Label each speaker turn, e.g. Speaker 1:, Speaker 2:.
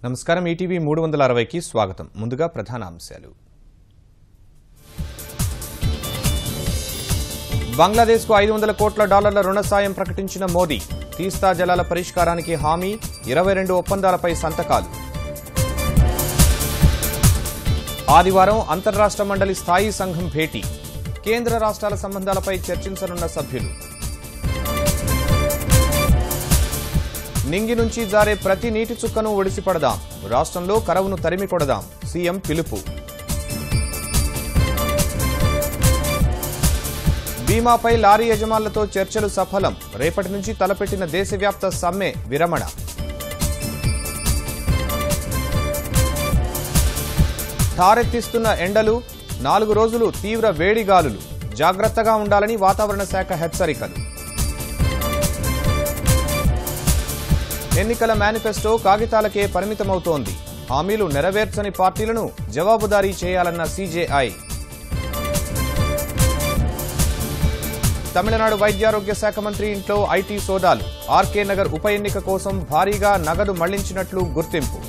Speaker 1: నమస్కారం ఈటీవీ 360కి స్వాగతం. ముందుగా ప్రధాన అంశాలు. బంగ్లాదేశ్కు $500 కోట్ల రుణ సాయం ప్రకటించిన మోదీ. తీస్తా జలాల పరిష్కారానికి హామీ, 22 ఒప్పందాలపై సంతకాలు. ఆదివారం అంతర్రాష్ట్ర మండలి స్థాయి సంఘం భేటీ. కేంద్ర రాష్ట్రాల సంబంధాలపై చర్చించనున్న సభ్యులు. నింగి నుంచి జారే ప్రతి నీటి చుక్కను ఒడిసిపడదాం. రాష్ట్రంలో కరవును తరిమి కొడదాం. సీఎం పిలుపు. బీమాపై లారీ యజమానులతో చర్చలు సఫలం. రేపటి నుంచి తలపెట్టిన దేశవ్యాప్త సమ్మె విరమణ. ఠారెత్తిస్తున్న ఎండలు, 4 రోజులు తీవ్ర వేడిగాలులు. జాగ్రత్తగా ఉండాలని వాతావరణ శాఖ హెచ్చరికలు. ఎన్నికల మేనిఫెస్టో కాగితాలకే పరిమితమవుతోంది. హామీలు నెరవేర్చని పార్టీలను జవాబుదారీ చేయాలన్న సీజేఐ. తమిళనాడు వైద్యారోగ్య శాఖ మంత్రి ఇంట్లో ఐటీ సోదాలు. ఆర్కే నగర్ ఉప ఎన్నిక కోసం భారీగా నగదు మళ్లించినట్లు గుర్తింపు.